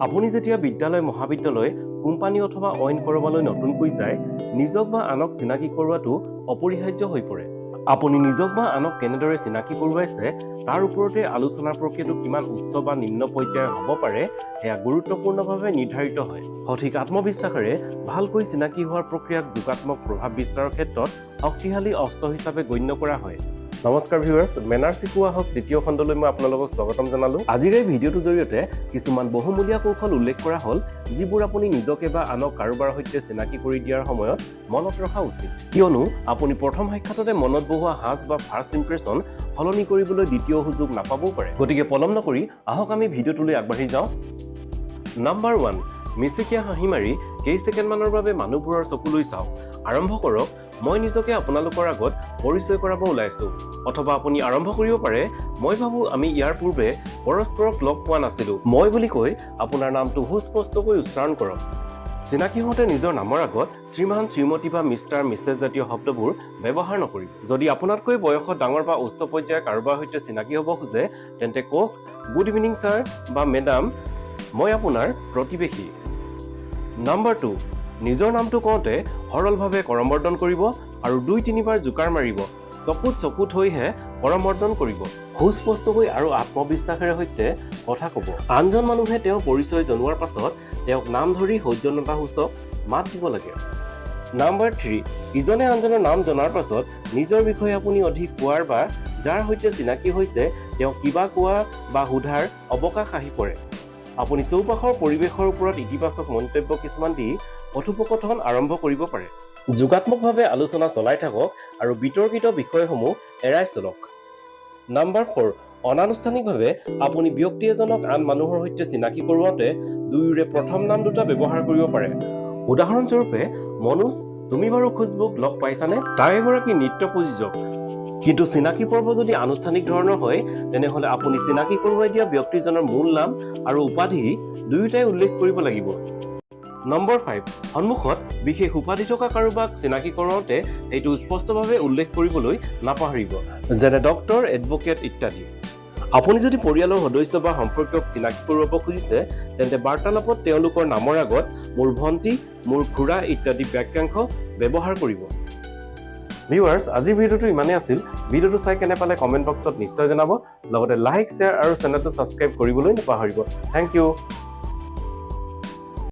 আপুনি যেতিয়া বিদ্যালয় মহাবিদ্যালয় কোম্পানী অথবা অইন কৰবালৈ নতুনকৈ যায় নিজক বা আনক চিনাকি কৰোৱাটো অপৰিহাৰ্য হৈ পৰে আপুনি নিজক বা আনক কেনেদৰে চিনাকি কৰোৱাইছে তাৰ ওপৰতে আলোচনাৰ প্ৰক্ৰিয়াটো কিমান উচ্চ বা নিম্ন পৰ্যায়ৰ হ'ব পাৰে সেয়া গুৰুত্বপূৰ্ণভাৱে নিৰ্ধাৰিত হয় সঠিক আত্মবিশ্বাসেৰে ভালকৈ চিনাকি হোৱাৰ প্ৰক্ৰিয়াক যোগাত্মক প্ৰভাৱ বিস্তাৰৰ ক্ষেত্ৰত শক্তিশালী অস্ত্ৰ হিচাপে গণ্য কৰা হয় নমস্কাৰ ভিউয়াৰ্স মেনাৰ্ছ হিকু আহক দ্বিতীয় খণ্ডলৈ মই আপোনালোকক স্বাগতম জনালো আজিৰ এই ভিডিঅ'টোৰ জৰিয়তে কিছুমান বহুমূলীয়া কৌশল উল্লেখ কৰা হ'ল যিবোৰ আপুনি নিজকে বা আনক কাৰোবাৰ সৈতে চিনাকি কৰি দিয়াৰ সময়ত মনত ৰখা উচিত কিয়নো আপুনি প্ৰথম সাক্ষাততে মনত বহুৱা হাজ বা ফাৰ্ষ্ট ইমপ্ৰেছন সলনি কৰিবলৈ দ্বিতীয় সুযোগ নাপাবও পাৰে গতিকে পলম নকৰি আহক আমি ভিডিঅ'টোলৈ আগবাঢ়ি যাওঁ নাম্বাৰ 1 মিচিকিয়া হাঁহি মাৰি কেই ছেকেণ্ডমানৰ বাবে মানুহবোৰৰ চকুলৈ চাওক আৰম্ভ কৰক মই নিজকে আপোনালোকৰ আগত পৰিচয় কৰাব ওলাইছো অথবা আপুনি আৰম্ভ কৰিব পাৰে মই ভাবো আমি ইয়াৰ পূৰ্বে পৰস্পৰক লগ পোৱা নাছিলো মই বুলি কৈ আপোনাৰ নামটো সুস্পষ্টকৈ উচ্চাৰণ কৰক চিনাকি হওঁতে নিজৰ নামৰ আগত শ্ৰীমান শ্ৰীমতী বা মিষ্টাৰ মিছেছ জাতীয় শব্দবোৰ ব্যৱহাৰ নকৰিব যদি আপোনাতকৈ বয়সত ডাঙৰ বা উচ্চ পৰ্যায়ৰ কাৰোবাৰ সৈতে চিনাকি হ'ব খোজে তেন্তে কওক গুড ইভিনিং ছাৰ বা মেডাম মই আপোনাৰ প্ৰতিবেশী নাম্বাৰ 2 নিজৰ নামটো কওঁতে সৰলভাৱে কৰমৰ্দন কৰিব আৰু 2-3 বাৰ জোকাৰ মাৰিব চকুত হৈহে কৰমৰ্দন কৰিব সুস্পষ্টকৈ আৰু আত্মবিশ্বাসেৰে সৈতে কথা ক'ব আনজন মানুহে তেওঁৰ পৰিচয় জনোৱাৰ পাছত তেওঁক নাম ধৰি সৌজন্যতাসূচক মাত দিব লাগে নাম্বাৰ 3 ইজনে আনজনৰ নাম জনাৰ পাছত নিজৰ বিষয়ে আপুনি অধিক কোৱাৰ বা যাৰ সৈতে চিনাকি হৈছে তেওঁ কিবা কোৱা বা সোধাৰ অৱকাশ আহি পৰে আপুনি চৌপাশৰ পৰিৱেশৰ ওপৰত ইতিবাচক মন্তব্য কিছুমান দি কথোপকথন আৰম্ভ কৰিব পাৰে যোগাত্মকভাৱে আলোচনা চলাই থাকক আৰু বিতৰ্কিত বিষয়সমূহ এৰাই চলক নাম্বাৰ 4 অনানুষ্ঠানিকভাৱে আপুনি ব্যক্তি এজনক আন মানুহৰ সৈতে চিনাকি কৰোৱাতে দুয়োৰে প্ৰথম নাম দুটা ব্যৱহাৰ কৰিব পাৰে উদাহৰণস্বৰূপে মনোজ তুমি বাৰু খুজবুক লগ পাইছানে তাই এগৰাকী নৃত্য প্ৰযোজক কিন্তু চিনাকি পৰ্ব যদি আনুষ্ঠানিক ধৰণৰ হয় তেনেহলে আপুনি চিনাকি কৰোৱাই দিয়া ব্যক্তিজনৰ মূল নাম আৰু উপাধি দুয়োটাই উল্লেখ কৰিব লাগিব নম্বৰ 5 সন্মুখত বিশেষ উপাধি থকা কাৰোবাক চিনাকি কৰাওঁতে এইটো স্পষ্টভাৱে উল্লেখ কৰিবলৈ নাপাহৰিব যেনে ডক্টৰ এডভোকেট ইত্যাদি আপুনি যদি পৰিয়ালৰ সদস্য বা সম্পৰ্কীয়ক চিনাকি কৰোৱাব খুজিছে তেন্তে বাৰ্তালাপত তেওঁলোকৰ নামৰ আগত মোৰ ভণ্টি মোৰ খুৰা ইত্যাদি বাক্যাংশ ব্যৱহাৰ কৰিব ভিউয়াৰ্স আজিৰ ভিডিঅ'টো ইমানেই আছিল ভিডিঅ'টো চাই কেনে পালে কমেন্ট বক্সত নিশ্চয় জনাব লগতে লাইক শ্বেয়াৰ আৰু চেনেলটো সাবস্ক্ৰাইব কৰিবলৈ নাপাহৰিব থ্যাংক ইউ